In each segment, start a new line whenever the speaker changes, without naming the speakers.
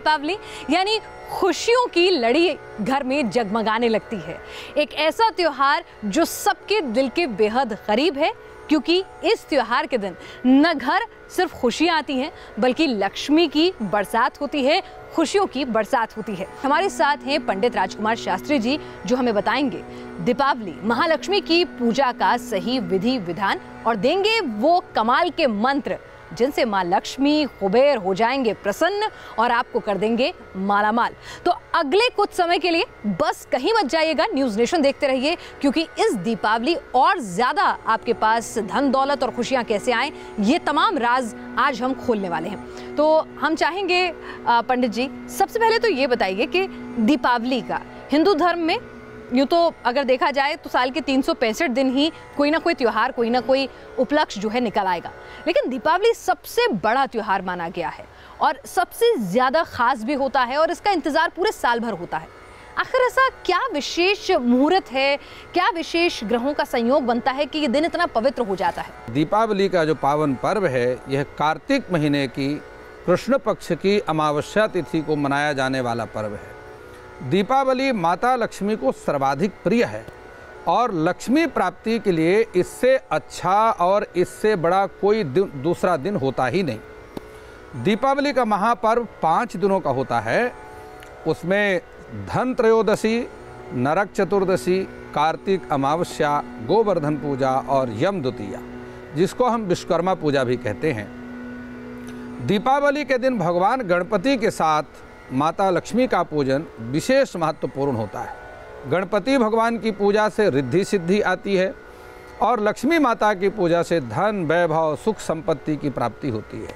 दीपावली यानी खुशियों की लड़ी घर में जगमगाने लगती है। एक ऐसा त्योहार जो सबके दिल के बेहद करीब है, क्योंकि इस त्योहार के दिन न घर सिर्फ खुशियां आती हैं बल्कि लक्ष्मी की बरसात होती है, खुशियों की बरसात होती है। हमारे साथ हैं पंडित राजकुमार शास्त्री जी, जो हमें बताएंगे दीपावली महालक्ष्मी की पूजा का सही विधि विधान और देंगे वो कमाल के मंत्र जिनसे मां लक्ष्मी कुबेर हो जाएंगे प्रसन्न और आपको कर देंगे मालामाल। तो अगले कुछ समय के लिए बस कहीं मत जाइएगा, न्यूज़ नेशन देखते रहिए, क्योंकि इस दीपावली और ज्यादा आपके पास धन दौलत और खुशियां कैसे आएं, ये तमाम राज आज हम खोलने वाले हैं। तो हम चाहेंगे पंडित जी, सबसे पहले तो ये बताइए कि दीपावली का हिंदू धर्म में यूँ तो अगर देखा जाए तो साल के 365 दिन ही कोई ना कोई त्योहार, कोई ना कोई उपलक्ष्य जो है निकल आएगा, लेकिन दीपावली सबसे बड़ा त्योहार माना गया है और सबसे ज़्यादा खास भी होता है और इसका इंतज़ार पूरे साल भर होता है। आखिर ऐसा क्या विशेष मुहूर्त है, क्या विशेष ग्रहों का संयोग बनता है कि ये दिन इतना पवित्र हो जाता है?
दीपावली का जो पावन पर्व है, यह कार्तिक महीने की कृष्ण पक्ष की अमावस्या तिथि को मनाया जाने वाला पर्व है। दीपावली माता लक्ष्मी को सर्वाधिक प्रिय है और लक्ष्मी प्राप्ति के लिए इससे अच्छा और इससे बड़ा कोई दूसरा दिन होता ही नहीं। दीपावली का महापर्व 5 दिनों का होता है। उसमें धन त्रयोदशी, नरक चतुर्दशी, कार्तिक अमावस्या, गोवर्धन पूजा और यम द्वितीया, जिसको हम विश्वकर्मा पूजा भी कहते हैं। दीपावली के दिन भगवान गणपति के साथ माता लक्ष्मी का पूजन विशेष महत्वपूर्ण होता है। गणपति भगवान की पूजा से रिद्धि सिद्धि आती है और लक्ष्मी माता की पूजा से धन, वैभव, सुख संपत्ति की प्राप्ति होती है।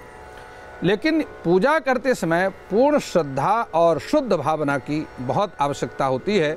लेकिन पूजा करते समय पूर्ण श्रद्धा और शुद्ध भावना की बहुत आवश्यकता होती है।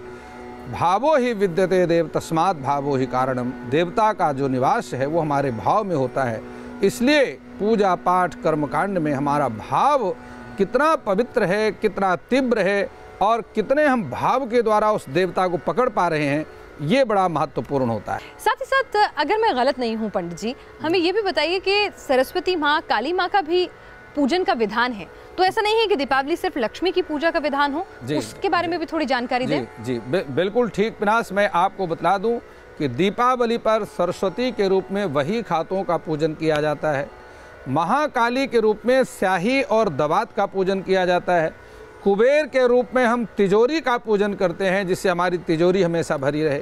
भावो ही विद्यते देव तस्मात् भावो ही कारणम। देवता का जो निवास है वो हमारे भाव में होता है, इसलिए पूजा पाठ कर्मकांड में हमारा भाव कितना पवित्र है, कितना तीव्र है और कितने हम भाव के द्वारा उस देवता को पकड़ पा रहे हैं, ये बड़ा महत्वपूर्ण होता है।
साथ ही साथ अगर मैं गलत नहीं हूँ पंडित जी, हमें ये भी बताइए कि सरस्वती माँ, काली माँ का भी पूजन का विधान है, तो ऐसा नहीं है कि दीपावली सिर्फ लक्ष्मी की पूजा का विधान हो, उसके बारे में भी थोड़ी जानकारी दें।
जी बिल्कुल ठीक पिनास, मैं आपको बता दूं कि दीपावली पर सरस्वती के रूप में वही खातों का पूजन किया जाता है, महाकाली के रूप में स्याही और दवात का पूजन किया जाता है, कुबेर के रूप में हम तिजोरी का पूजन करते हैं जिससे हमारी तिजोरी हमेशा भरी रहे।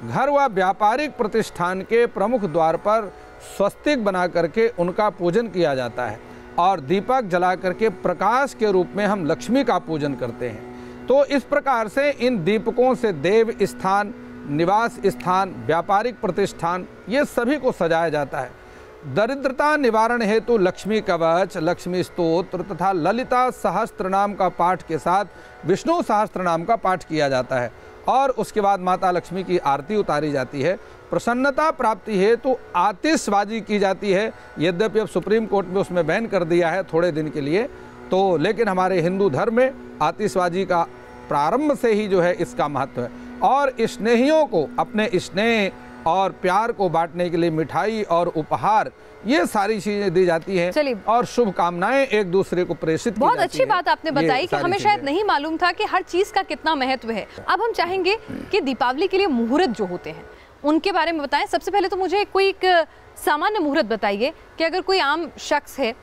घर व व्यापारिक प्रतिष्ठान के प्रमुख द्वार पर स्वस्तिक बना करके उनका पूजन किया जाता है और दीपक जला करके प्रकाश के रूप में हम लक्ष्मी का पूजन करते हैं। तो इस प्रकार से इन दीपकों से देव स्थान, निवास स्थान, व्यापारिक प्रतिष्ठान, ये सभी को सजाया जाता है। दरिद्रता निवारण हेतु लक्ष्मी कवच, लक्ष्मी स्तोत्र तथा ललिता सहस्त्र नाम का पाठ के साथ विष्णु सहस्त्र नाम का पाठ किया जाता है और उसके बाद माता लक्ष्मी की आरती उतारी जाती है। प्रसन्नता प्राप्ति हेतु आतिशबाजी की जाती है। यद्यपि अब सुप्रीम कोर्ट में उसमें बैन कर दिया है थोड़े दिन के लिए, तो लेकिन हमारे हिंदू धर्म में आतिशबाजी का प्रारंभ से ही जो है इसका महत्व है और स्नेहियों को अपने स्नेह और प्यार को बांटने के लिए मिठाई और उपहार, ये सारी चीजें दी जाती हैं और शुभकामनाएं एक दूसरे को प्रेषित की जाती हैं।
बहुत अच्छी बात आपने बताई कि हमें शायद नहीं मालूम था कि हर चीज का कितना महत्व है। अब हम चाहेंगे कि दीपावली के लिए मुहूर्त जो होते हैं उनके बारे में बताएं। सबसे पहले तो मुझे कोई एक सामान्य मुहूर्त बताइए कि अगर कोई आम शख्स है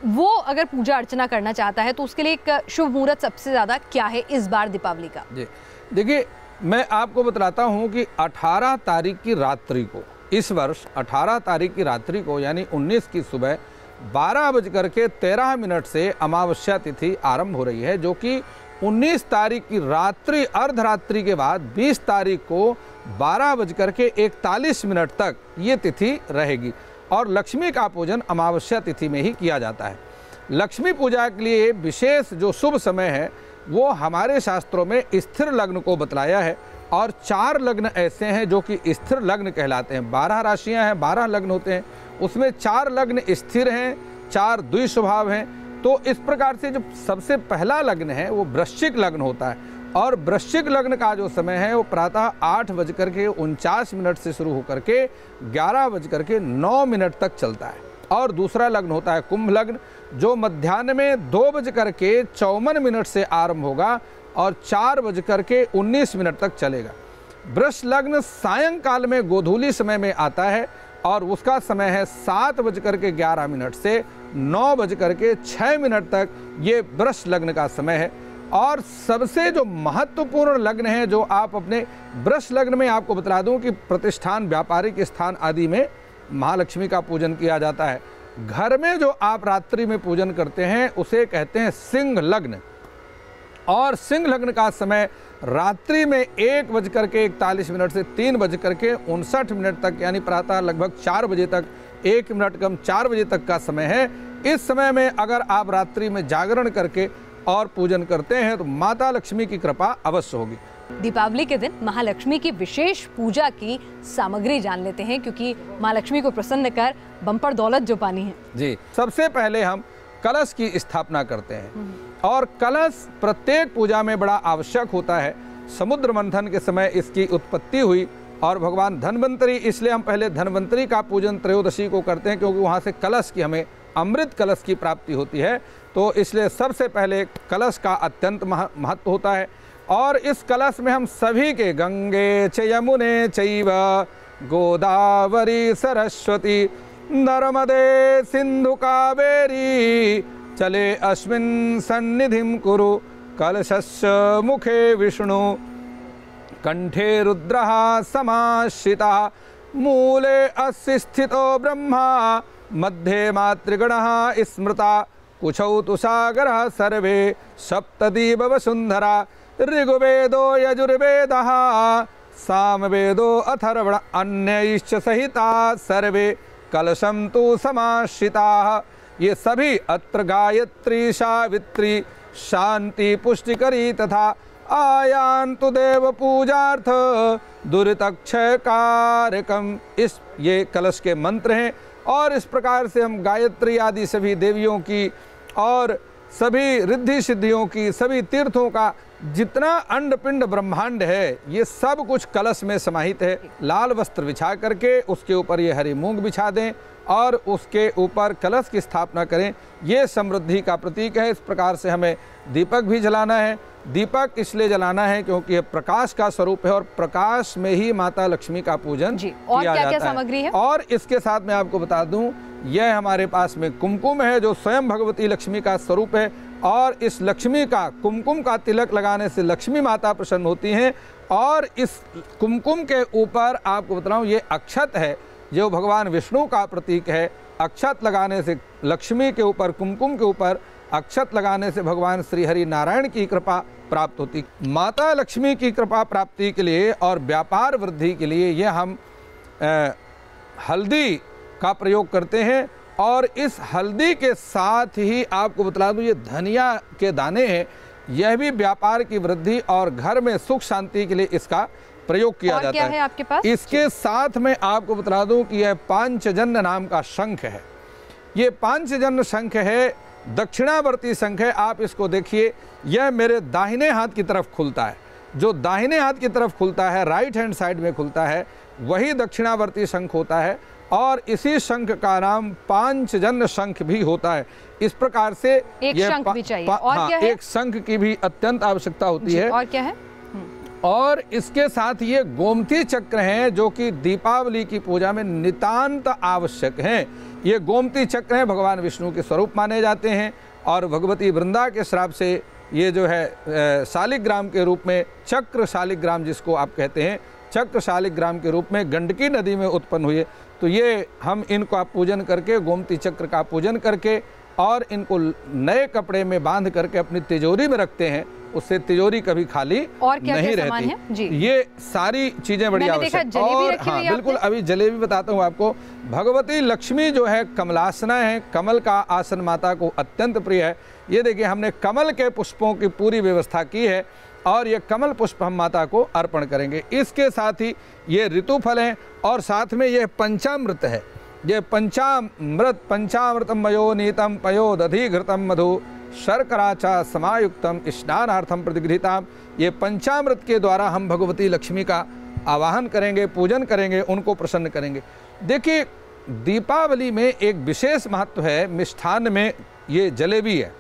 वो अगर पूजा अर्चना करना चाहता है तो उसके लिए एक शुभ मुहूर्त सबसे ज्यादा क्या है इस बार दीपावली का? जी
देखिए, मैं आपको बतलाता हूं कि 18 तारीख की रात्रि को, इस वर्ष 18 तारीख की रात्रि को यानी 19 की सुबह 12:13 से अमावस्या तिथि आरंभ हो रही है, जो कि 19 तारीख की रात्रि अर्धरात्रि के बाद 20 तारीख को 12:41 तक ये तिथि रहेगी और लक्ष्मी का पूजन अमावस्या तिथि में ही किया जाता है। लक्ष्मी पूजा के लिए विशेष जो शुभ समय है वो हमारे शास्त्रों में स्थिर लग्न को बतलाया है और 4 लग्न ऐसे हैं जो कि स्थिर लग्न कहलाते हैं। 12 राशियां हैं, 12 लग्न होते हैं, उसमें 4 लग्न स्थिर हैं, 4 द्विस्वभाव हैं। तो इस प्रकार से जो सबसे पहला लग्न है वो वृश्चिक लग्न होता है और वृश्चिक लग्न का जो समय है वो प्रातः 8:49 से शुरू होकर के 11:09 तक चलता है। और दूसरा लग्न होता है कुंभ लग्न, जो मध्याह्न में 2:54 से आरंभ होगा और 4:19 तक चलेगा। वृष लग्न सायंकाल में गोधूली समय में आता है और उसका समय है 7:11 से 9:06 तक, ये वृष लग्न का समय है। और सबसे जो महत्वपूर्ण लग्न है जो आप अपने वृष लग्न में, आपको बता दूं कि प्रतिष्ठान, व्यापारिक स्थान आदि में महालक्ष्मी का पूजन किया जाता है। घर में जो आप रात्रि में पूजन करते हैं उसे कहते हैं सिंह लग्न, और सिंह लग्न का समय रात्रि में 1:41 से 3:59 तक, यानी प्रातः लगभग 4 बजे तक, 1 मिनट कम 4 बजे तक का समय है। इस समय में अगर आप रात्रि में जागरण करके और पूजन करते हैं तो माता लक्ष्मी की कृपा अवश्य होगी।
दीपावली के दिन महालक्ष्मी की विशेष पूजा की सामग्री जान लेते हैं, क्योंकि माँ लक्ष्मी को प्रसन्न कर बम्पर दौलत जो पानी है।
जी, सबसे पहले हम कलश की स्थापना करते हैं और कलश प्रत्येक पूजा में बड़ा आवश्यक होता है। समुद्र मंथन के समय इसकी उत्पत्ति हुई और भगवान धन्वंतरी, इसलिए हम पहले धन्वंतरी का पूजन त्रयोदशी को करते हैं, क्योंकि वहाँ से कलश की, हमें अमृत कलश की प्राप्ति होती है। तो इसलिए सबसे पहले कलश का अत्यंत महत्व होता है। और इस कलश में हम सभी के गंगे च यमुने चैव गोदावरी सरस्वती नर्मदे सिंधु कावेरी चले अस्मिन् सन्निधिं कुरु कलशस्य मुखे विष्णु कंठे रुद्रः समाश्रितः मूले अस्य स्थितो ब्रह्मा मध्ये मातृगणः स्मृता कुशौ तु सागरः सर्वे सप्तदीप वसुंधरा ऋग्वेदो यजुर्वेदः सामवेदो अथर्वण अन्यैश्च सहिता सर्वे कलशं तु समाश्रिताः। ये सभी अत्र गायत्री सावित्री शांति पुष्टिकरी तथा आयान्तु देव पूजार्थ दुरितक्षय कारकम, इस ये कलश के मंत्र हैं। और इस प्रकार से हम गायत्री आदि सभी देवियों की और सभी रिद्धि सिद्धियों की, सभी तीर्थों का जितना अंड पिंड ब्रह्मांड है, ये सब कुछ कलश में समाहित है। लाल वस्त्र बिछा करके उसके ऊपर ये हरी मूंग बिछा दें और उसके ऊपर कलश की स्थापना करें। ये समृद्धि का प्रतीक है। इस प्रकार से हमें दीपक भी जलाना है। दीपक इसलिए जलाना है क्योंकि ये प्रकाश का स्वरूप है और प्रकाश में ही माता लक्ष्मी का पूजन किया जाता है।
सामग्री है?
और इसके साथ मैं आपको बता दूं, यह हमारे पास में कुमकुम है जो स्वयं भगवती लक्ष्मी का स्वरूप है। और इस लक्ष्मी का कुमकुम का तिलक लगाने से लक्ष्मी माता प्रसन्न होती हैं। और इस कुमकुम के ऊपर आपको बता रहा हूँ, ये अक्षत है जो भगवान विष्णु का प्रतीक है। अक्षत लगाने से लक्ष्मी के ऊपर, कुमकुम के ऊपर अक्षत लगाने से भगवान श्री हरि नारायण की कृपा प्राप्त होती। माता लक्ष्मी की कृपा प्राप्ति के लिए और व्यापार वृद्धि के लिए ये हम हल्दी का प्रयोग करते हैं। और इस हल्दी के साथ ही आपको बता दूं, ये धनिया के दाने हैं, यह भी व्यापार की वृद्धि और घर में सुख शांति के लिए इसका प्रयोग किया जाता
क्या है आपके पास?
इसके साथ में आपको बता दूं कि यह पांचजन्य नाम का शंख है। ये पांचजन्य शंख है, दक्षिणावर्ती शंख है। आप इसको देखिए, यह मेरे दाहिने हाथ की तरफ खुलता है। जो दाहिने हाथ की तरफ खुलता है, राइट हैंड साइड में खुलता है, वही दक्षिणावर्ती शंख होता है। और इसी शंख का नाम पांचजन्य शंख भी होता है। इस प्रकार से
एक शंख भी चाहिए। और क्या है?
एक शंख की भी अत्यंत आवश्यकता होती है।
और क्या है?
और इसके साथ ये गोमती चक्र हैं जो कि दीपावली की पूजा में नितांत आवश्यक हैं। ये गोमती चक्र हैं, भगवान विष्णु के स्वरूप माने जाते हैं। और भगवती वृंदा के श्राप से ये जो है शालिग्राम के रूप में, चक्र शालिग्राम जिसको आप कहते हैं, चक्र शालिग्राम के रूप में गंडकी नदी में उत्पन्न हुए। तो ये हम इनको पूजन करके, गोमती चक्र का पूजन करके और इनको नए कपड़े में बांध करके अपनी तिजोरी में रखते हैं। उससे तिजोरी कभी खाली नहीं रहती है।
जी।
ये सारी चीजें बड़ी आवश्यक। और हाँ बिल्कुल, अभी जलेबी बताता हूँ आपको। भगवती लक्ष्मी जो है कमलासना है, कमल का आसन माता को अत्यंत प्रिय है। ये देखिए, हमने कमल के पुष्पों की पूरी व्यवस्था की है और ये कमल पुष्प हम माता को अर्पण करेंगे। इसके साथ ही ये ऋतुफल हैं और साथ में ये पंचामृत है। ये पंचामृतम मयो नीतम पयोदधि घृतम मधु शर्करा च समायुक्तम स्नानार्थम प्रतिगृहीताम। ये पंचामृत के द्वारा हम भगवती लक्ष्मी का आवाहन करेंगे, पूजन करेंगे, उनको प्रसन्न करेंगे। देखिए, दीपावली में एक विशेष महत्व है। मिष्ठान्न में ये जलेबी है।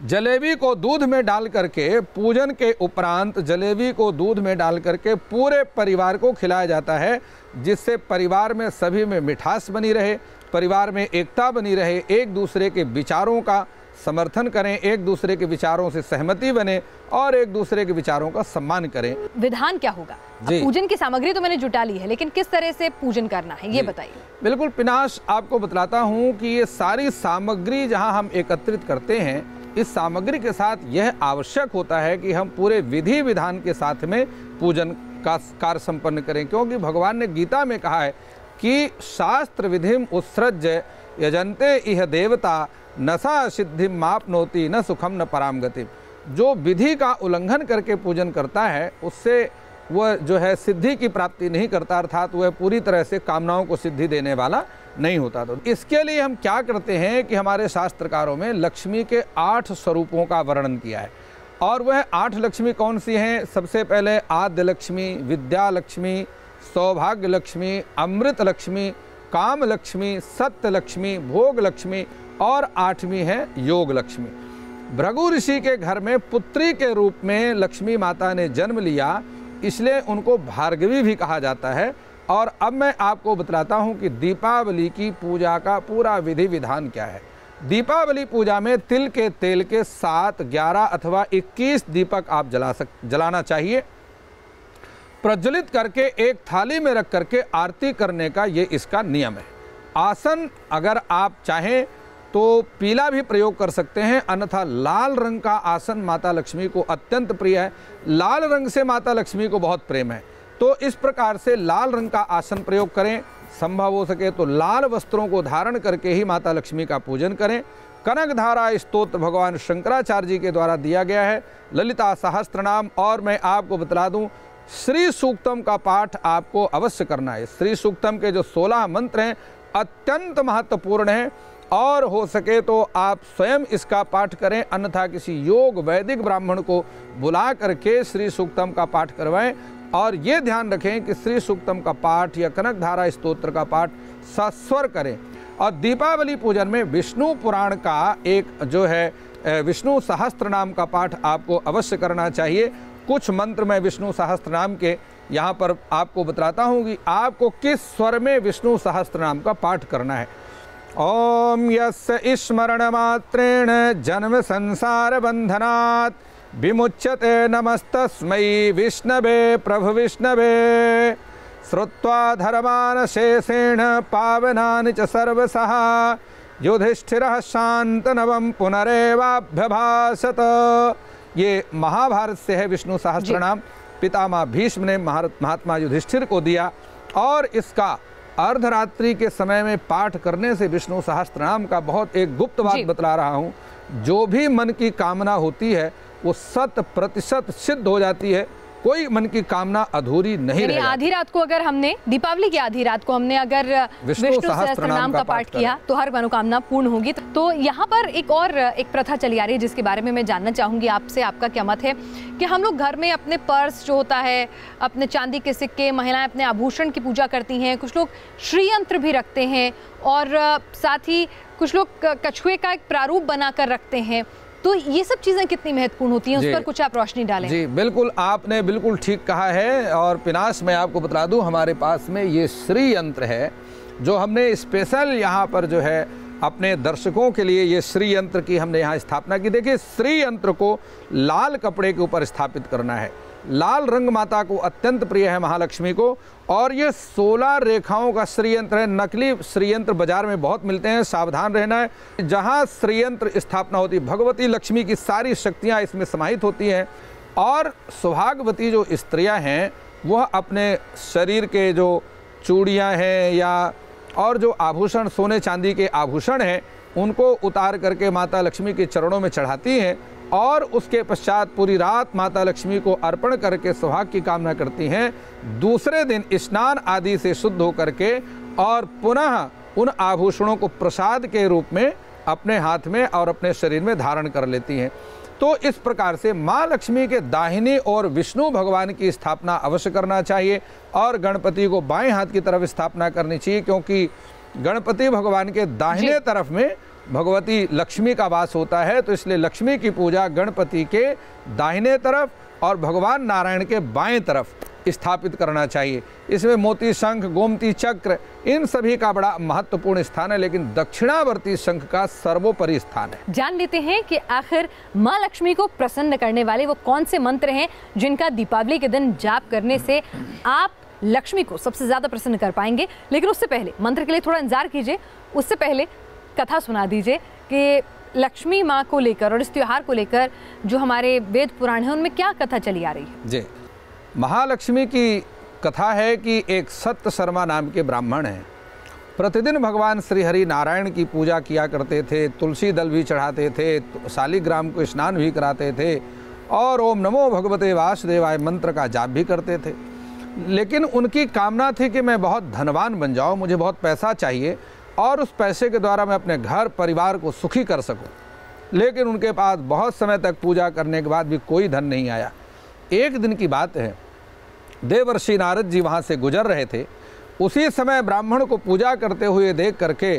जलेबी को दूध में डाल करके पूजन के उपरांत जलेबी को दूध में डाल करके पूरे परिवार को खिलाया जाता है, जिससे परिवार में सभी में मिठास बनी रहे, परिवार में एकता बनी रहे, एक दूसरे के विचारों का समर्थन करें, एक दूसरे के विचारों से सहमति बने और एक दूसरे के विचारों का सम्मान करें।
विधान क्या होगा? पूजन की सामग्री तो मैंने जुटा ली है, लेकिन किस तरह से पूजन करना है ये बताइए।
बिल्कुल पिनाश, आपको बतलाता हूँ कि ये सारी सामग्री जहाँ हम एकत्रित करते हैं, इस सामग्री के साथ यह आवश्यक होता है कि हम पूरे विधि विधान के साथ में पूजन का कार्य संपन्न करें, क्योंकि भगवान ने गीता में कहा है कि शास्त्र विधिम उत्सृज्य यजन्ते इह देवता न सा सिद्धि मापनोति न सुखम न पराम गति। जो विधि का उल्लंघन करके पूजन करता है उससे वह जो है सिद्धि की प्राप्ति नहीं करता, अर्थात वह पूरी तरह से कामनाओं को सिद्धि देने वाला नहीं होता। तो इसके लिए हम क्या करते हैं कि हमारे शास्त्रकारों में लक्ष्मी के 8 स्वरूपों का वर्णन किया है, और वह 8 लक्ष्मी कौन सी हैं? सबसे पहले आद्य लक्ष्मी, विद्या लक्ष्मी, सौभाग्य लक्ष्मी, अमृत लक्ष्मी, काम लक्ष्मी, सत्य लक्ष्मी, भोग लक्ष्मी और 8वीं है योग लक्ष्मी। भृगु ऋषि के घर में पुत्री के रूप में लक्ष्मी माता ने जन्म लिया, इसलिए उनको भार्गवी भी कहा जाता है। और अब मैं आपको बतलाता हूँ कि दीपावली की पूजा का पूरा विधि विधान क्या है। दीपावली पूजा में तिल के तेल के 7, 11 अथवा 21 दीपक आप जलाना चाहिए। प्रज्वलित करके एक थाली में रख करके आरती करने का ये इसका नियम है। आसन अगर आप चाहें तो पीला भी प्रयोग कर सकते हैं, अन्यथा लाल रंग का आसन माता लक्ष्मी को अत्यंत प्रिय है। लाल रंग से माता लक्ष्मी को बहुत प्रेम है, तो इस प्रकार से लाल रंग का आसन प्रयोग करें। संभव हो सके तो लाल वस्त्रों को धारण करके ही माता लक्ष्मी का पूजन करें। कनक धारा स्तोत्र भगवान शंकराचार्य जी के द्वारा दिया गया है, ललिता सहस्त्रनाम। और मैं आपको बतला दूं, श्री सूक्तम का पाठ आपको अवश्य करना है। श्री सूक्तम के जो 16 मंत्र हैं अत्यंत महत्वपूर्ण हैं, और हो सके तो आप स्वयं इसका पाठ करें, अन्यथा किसी योग वैदिक ब्राह्मण को बुला करके श्री सूक्तम का पाठ करवाएं। और ये ध्यान रखें कि श्री सूक्तम का पाठ या कनक धारा स्तोत्र का पाठ सस्वर करें। और दीपावली पूजन में विष्णु पुराण का एक जो है विष्णु सहस्त्र नाम का पाठ आपको अवश्य करना चाहिए। कुछ मंत्र मैं विष्णु सहस्त्र नाम के यहाँ पर आपको बतलाता हूँ कि आपको किस स्वर में विष्णु सहस्त्र नाम का पाठ करना है। ओम यस्य स्मरण मात्रेण जन्म संसार बंधनात् विमुच्यते नमस्तस्मै विष्णवे प्रभु विष्णवे श्रुत्वा धर्मान शेषेण पावनानि च सर्वसः युधिष्ठिरः शान्तनवं पुनरेवाभ्यभाषत। ये महाभारत से है विष्णु सहस्त्रनाम। पितामह भीष्म ने महात्मा युधिष्ठिर को दिया, और इसका अर्धरात्रि के समय में पाठ करने से विष्णु सहस्त्रनाम का बहुत एक गुप्त बात बतला रहा हूँ, जो भी मन की कामना होती है वो 100% सिद्ध हो जाती है। कोई मन की कामना अधूरी नहीं रही।
आधी रात को अगर हमने दीपावली की आधी रात को हमने अगर विष्णु सहस्त्रनाम का पाठ किया तो हर मनोकामना पूर्ण होगी। तो यहाँ पर एक प्रथा चली आ रही है जिसके बारे में मैं जानना चाहूंगी आपसे, आपका क्या मत है कि हम लोग घर में अपने पर्स जो होता है, अपने चांदी के सिक्के, महिलाएं अपने आभूषण की पूजा करती हैं, कुछ लोग श्रीयंत्र भी रखते हैं, और साथ ही कुछ लोग कछुए का एक प्रारूप बनाकर रखते हैं। तो ये सब चीजें कितनी महत्वपूर्ण होती हैं, उस पर कुछ आप रोशनी डालें।
जी बिल्कुल, आपने बिल्कुल ठीक कहा है। और पिनाश मैं आपको बता दूं, हमारे पास में ये श्री यंत्र है जो हमने स्पेशल यहाँ पर जो है अपने दर्शकों के लिए ये श्री यंत्र की हमने यहाँ स्थापना की। देखिए, श्री यंत्र को लाल कपड़े के ऊपर स्थापित करना है। लाल रंग माता को अत्यंत प्रिय है महालक्ष्मी को, और ये 16 रेखाओं का श्रीयंत्र है। नकली श्रीयंत्र बाजार में बहुत मिलते हैं, सावधान रहना है। जहाँ श्रीयंत्र स्थापना होती है, भगवती लक्ष्मी की सारी शक्तियाँ इसमें समाहित होती हैं। और सौभाग्यवती जो स्त्रियाँ हैं वह अपने शरीर के जो चूड़ियाँ हैं या और जो आभूषण, सोने चांदी के आभूषण हैं, उनको उतार करके माता लक्ष्मी के चरणों में चढ़ाती हैं, और उसके पश्चात पूरी रात माता लक्ष्मी को अर्पण करके सौभाग्य की कामना करती हैं। दूसरे दिन स्नान आदि से शुद्ध होकर के और पुनः उन आभूषणों को प्रसाद के रूप में अपने हाथ में और अपने शरीर में धारण कर लेती हैं। तो इस प्रकार से माँ लक्ष्मी के दाहिनी और विष्णु भगवान की स्थापना अवश्य करना चाहिए और गणपति को बाएं हाथ की तरफ स्थापना करनी चाहिए, क्योंकि गणपति भगवान के दाहिने तरफ में भगवती लक्ष्मी का वास होता है। तो इसलिए लक्ष्मी की पूजा गणपति के दाहिने तरफ और भगवान नारायण के बाएं तरफ स्थापित करना चाहिए। इसमें मोती शंख, गोमती चक्र, इन सभी का बड़ा महत्वपूर्ण स्थान है, लेकिन दक्षिणावर्ती शंख का सर्वोपरि स्थान है।
जान लेते हैं कि आखिर माँ लक्ष्मी को प्रसन्न करने वाले वो कौन से मंत्र हैं जिनका दीपावली के दिन जाप करने से आप लक्ष्मी को सबसे ज्यादा प्रसन्न कर पाएंगे। लेकिन उससे पहले मंत्र के लिए थोड़ा इंतजार कीजिए, उससे पहले कथा सुना दीजिए कि लक्ष्मी माँ को लेकर और इस त्योहार को लेकर जो हमारे वेद पुराण हैं उनमें क्या कथा चली आ रही है।
जी, महालक्ष्मी की कथा है कि एक सत्य शर्मा नाम के ब्राह्मण हैं। प्रतिदिन भगवान श्री हरि नारायण की पूजा किया करते थे, तुलसी दल भी चढ़ाते थे, शालिग्राम को स्नान भी कराते थे और ओम नमो भगवते वासुदेवाय मंत्र का जाप भी करते थे। लेकिन उनकी कामना थी कि मैं बहुत धनवान बन जाऊं, मुझे बहुत पैसा चाहिए और उस पैसे के द्वारा मैं अपने घर परिवार को सुखी कर सकूं। लेकिन उनके पास बहुत समय तक पूजा करने के बाद भी कोई धन नहीं आया। एक दिन की बात है, देवर्षि नारद जी वहाँ से गुजर रहे थे। उसी समय ब्राह्मण को पूजा करते हुए देख करके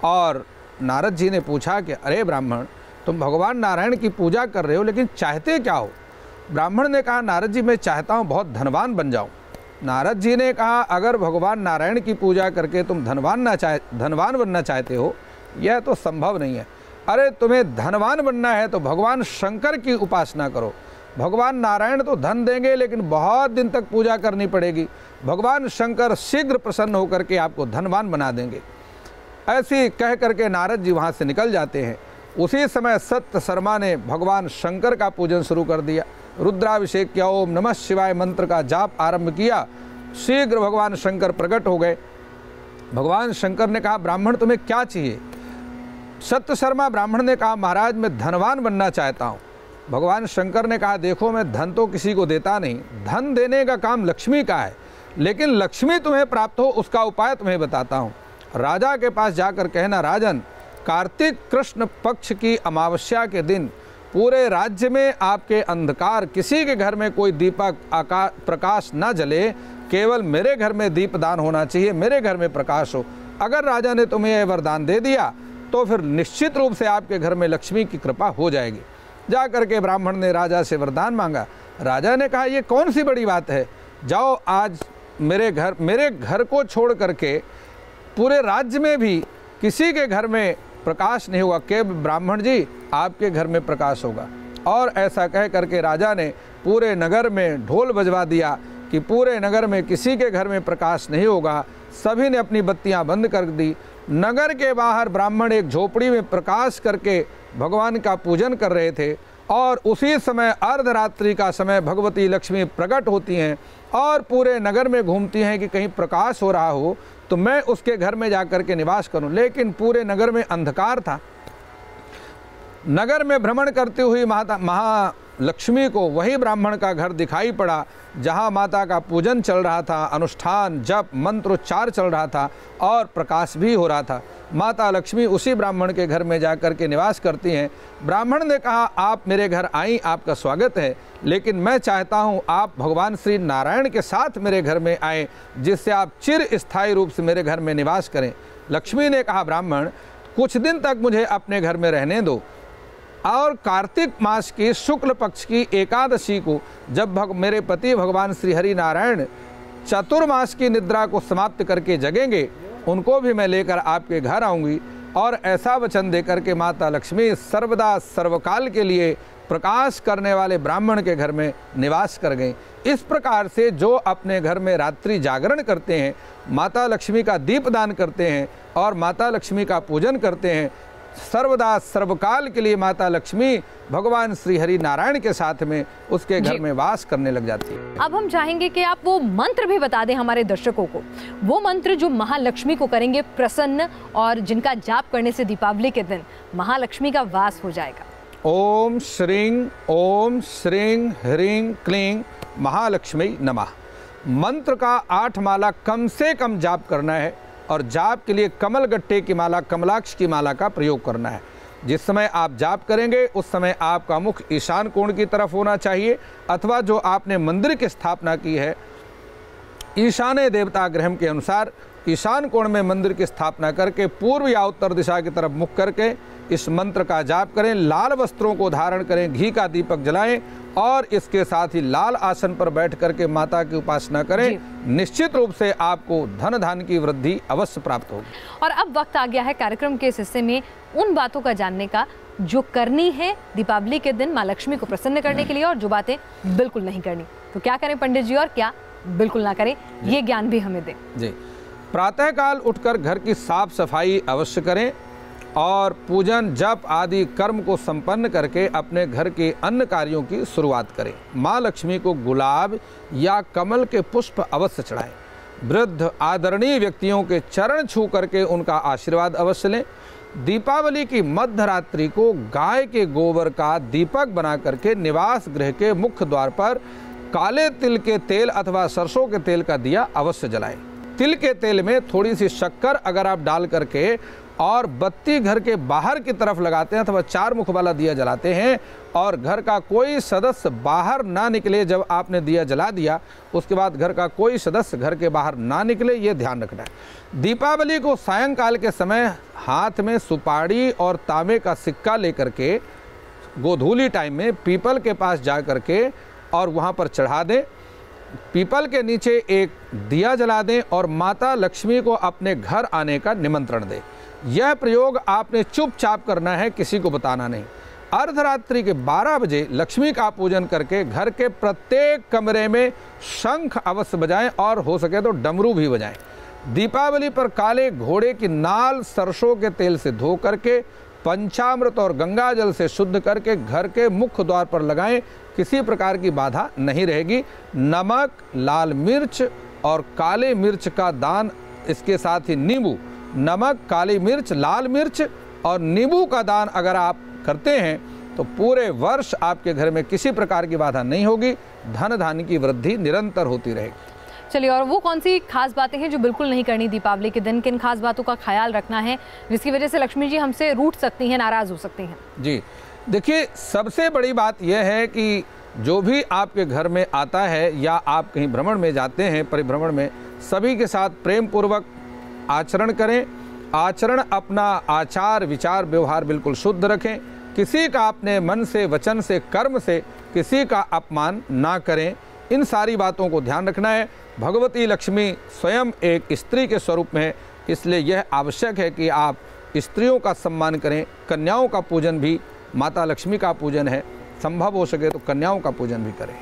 और नारद जी ने पूछा कि अरे ब्राह्मण, तुम भगवान नारायण की पूजा कर रहे हो लेकिन चाहते क्या हो? ब्राह्मण ने कहा, नारद जी मैं चाहता हूँ बहुत धनवान बन जाऊँ। नारद जी ने कहा, अगर भगवान नारायण की पूजा करके तुम धनवान बनना चाहते हो, यह तो संभव नहीं है। अरे तुम्हें धनवान बनना है तो भगवान शंकर की उपासना करो। भगवान नारायण तो धन देंगे लेकिन बहुत दिन तक पूजा करनी पड़ेगी। भगवान शंकर शीघ्र प्रसन्न होकर के आपको धनवान बना देंगे। ऐसी कह करके नारद जी वहाँ से निकल जाते हैं। उसी समय सत्य शर्मा ने भगवान शंकर का पूजन शुरू कर दिया। रुद्राभिषेक किया, ओम नमः शिवाय मंत्र का जाप आरंभ किया। शीघ्र भगवान शंकर प्रकट हो गए। भगवान शंकर ने कहा, ब्राह्मण तुम्हें क्या चाहिए? सत्य शर्मा ब्राह्मण ने कहा, महाराज मैं धनवान बनना चाहता हूँ। भगवान शंकर ने कहा, देखो मैं धन तो किसी को देता नहीं, धन देने का काम लक्ष्मी का है, लेकिन लक्ष्मी तुम्हें प्राप्त हो उसका उपाय तुम्हें बताता हूँ। राजा के पास जाकर कहना, राजन कार्तिक कृष्ण पक्ष की अमावस्या के दिन पूरे राज्य में आपके अंधकार, किसी के घर में कोई दीपक प्रकाश न जले, केवल मेरे घर में दीपदान होना चाहिए, मेरे घर में प्रकाश हो। अगर राजा ने तुम्हें यह वरदान दे दिया तो फिर निश्चित रूप से आपके घर में लक्ष्मी की कृपा हो जाएगी। जा करके ब्राह्मण ने राजा से वरदान मांगा। राजा ने कहा, ये कौन सी बड़ी बात है, जाओ आज मेरे घर को छोड़ करके पूरे राज्य में भी किसी के घर में प्रकाश नहीं होगा, केवल ब्राह्मण जी आपके घर में प्रकाश होगा। और ऐसा कह करके राजा ने पूरे नगर में ढोल बजवा दिया कि पूरे नगर में किसी के घर में प्रकाश नहीं होगा। सभी ने अपनी बत्तियां बंद कर दी। नगर के बाहर ब्राह्मण एक झोपड़ी में प्रकाश करके भगवान का पूजन कर रहे थे और उसी समय अर्धरात्रि का समय भगवती लक्ष्मी प्रकट होती हैं और पूरे नगर में घूमती हैं कि कहीं प्रकाश हो रहा हो तो मैं उसके घर में जाकर के निवास करूं। लेकिन पूरे नगर में अंधकार था। नगर में भ्रमण करती हुई महालक्ष्मी को वही ब्राह्मण का घर दिखाई पड़ा जहां माता का पूजन चल रहा था, अनुष्ठान जप मंत्रोच्चार चल रहा था और प्रकाश भी हो रहा था। माता लक्ष्मी उसी ब्राह्मण के घर में जाकर के निवास करती हैं। ब्राह्मण ने कहा, आप मेरे घर आई, आपका स्वागत है, लेकिन मैं चाहता हूं आप भगवान श्री नारायण के साथ मेरे घर में आए, जिससे आप चिर स्थायी रूप से मेरे घर में निवास करें। लक्ष्मी ने कहा, ब्राह्मण कुछ दिन तक मुझे अपने घर में रहने दो और कार्तिक मास की शुक्ल पक्ष की एकादशी को जब मेरे पति भगवान श्री हरि नारायण चतुर्मास की निद्रा को समाप्त करके जगेंगे, उनको भी मैं लेकर आपके घर आऊँगी। और ऐसा वचन देकर के माता लक्ष्मी सर्वदा सर्वकाल के लिए प्रकाश करने वाले ब्राह्मण के घर में निवास कर गई। इस प्रकार से जो अपने घर में रात्रि जागरण करते हैं, माता लक्ष्मी का दीपदान करते हैं और माता लक्ष्मी का पूजन करते हैं, सर्वदा सर्वकाल के लिए माता लक्ष्मी भगवान श्री हरि नारायण के साथ में उसके घर में वास करने लग जाती है।
अब हम चाहेंगे कि आप वो मंत्र भी बता दें हमारे दर्शकों को, वो मंत्र जो महालक्ष्मी को करेंगे प्रसन्न और जिनका जाप करने से दीपावली के दिन महालक्ष्मी का वास हो जाएगा।
ओम श्रीं ह्रीं क्लीं महालक्ष्मी नमः। मंत्र का 8 माला कम से कम जाप करना है और जाप के लिए कमल गट्टे की माला, कमलाक्ष की माला का प्रयोग करना है। जिस समय आप जाप करेंगे उस समय आपका मुख ईशान कोण की तरफ होना चाहिए, अथवा जो आपने मंदिर की स्थापना की है ईशान्य देवता ग्रह के अनुसार ईशान कोण में मंदिर की स्थापना करके पूर्व या उत्तर दिशा की तरफ मुख करके इस मंत्र का जाप करें। लाल वस्त्रों को धारण करें, घी का दीपक जलाएं और इसके साथ ही लाल आसन पर बैठ करके माता की उपासना करें। निश्चित रूप से आपको धन धान की वृद्धि अवश्य प्राप्त होगी।
और अब वक्त आ गया है कार्यक्रम के इस हिस्से में उन बातों का जानने का जो करनी है दीपावली के दिन माँ लक्ष्मी को प्रसन्न करने के लिए, और जो बातें बिल्कुल नहीं करनी। तो क्या करें पंडित जी और क्या बिल्कुल ना करें, ये ज्ञान भी हमें दें।
जी, प्रातःकाल उठकर घर की साफ सफाई अवश्य करें और पूजन जप आदि कर्म को संपन्न करके अपने घर के अन्य कार्यों की शुरुआत करें। माँ लक्ष्मी को गुलाब या कमल के पुष्प अवश्य चढ़ाएं। वृद्ध आदरणीय व्यक्तियों के चरण छू करके उनका आशीर्वाद अवश्य लें। दीपावली की मध्य रात्रि को गाय के गोबर का दीपक बना करके निवास गृह के मुख्य द्वार पर काले तिल के तेल अथवा सरसों के तेल का दिया अवश्य जलाएं। तिल के तेल में थोड़ी सी शक्कर अगर आप डाल करके और बत्ती घर के बाहर की तरफ लगाते हैं अथवा 4 मुख वाला दिया जलाते हैं और घर का कोई सदस्य बाहर ना निकले, जब आपने दिया जला दिया उसके बाद घर का कोई सदस्य घर के बाहर ना निकले, ये ध्यान रखना है। दीपावली को सायंकाल के समय हाथ में सुपारी और तांबे का सिक्का लेकर के गोधूली टाइम में पीपल के पास जा करके और वहाँ पर चढ़ा दें। पीपल के नीचे एक दिया जला दें और माता लक्ष्मी को अपने घर आने का निमंत्रण दें। यह प्रयोग आपने चुपचाप करना है, किसी को बताना नहीं। अर्धरात्रि के 12 बजे लक्ष्मी का पूजन करके घर के प्रत्येक कमरे में शंख अवश्य बजाएं और हो सके तो डमरू भी बजाएं। दीपावली पर काले घोड़े की नाल सरसों के तेल से धो करके पंचामृत और गंगा जल से शुद्ध करके घर के मुख्य द्वार पर लगाएं। किसी प्रकार की बाधा नहीं रहेगी। नमक, लाल मिर्च और काले मिर्च का दान, इसके साथ ही नींबू, नमक, काली मिर्च, लाल मिर्च और नींबू का दान अगर आप करते हैं तो पूरे वर्ष आपके घर में किसी प्रकार की बाधा नहीं होगी। धन धान्य की वृद्धि निरंतर होती रहेगी।
चलिए, और वो कौन सी खास बातें हैं जो बिल्कुल नहीं करनी दीपावली के दिन? किन खास बातों का ख्याल रखना है जिसकी वजह से लक्ष्मी जी हमसे रूठ सकती हैं, नाराज हो सकती हैं?
जी देखिए, सबसे बड़ी बात यह है कि जो भी आपके घर में आता है या आप कहीं भ्रमण में जाते हैं, परिभ्रमण में, सभी के साथ प्रेम पूर्वक आचरण करें। आचरण, अपना आचार विचार व्यवहार बिल्कुल शुद्ध रखें। किसी का अपने मन से, वचन से, कर्म से किसी का अपमान ना करें। इन सारी बातों को ध्यान रखना है। भगवती लक्ष्मी स्वयं एक स्त्री के स्वरूप में है, इसलिए यह आवश्यक है कि आप स्त्रियों का सम्मान करें। कन्याओं का पूजन भी माता लक्ष्मी का पूजन है, संभव हो सके तो कन्याओं का पूजन भी करें।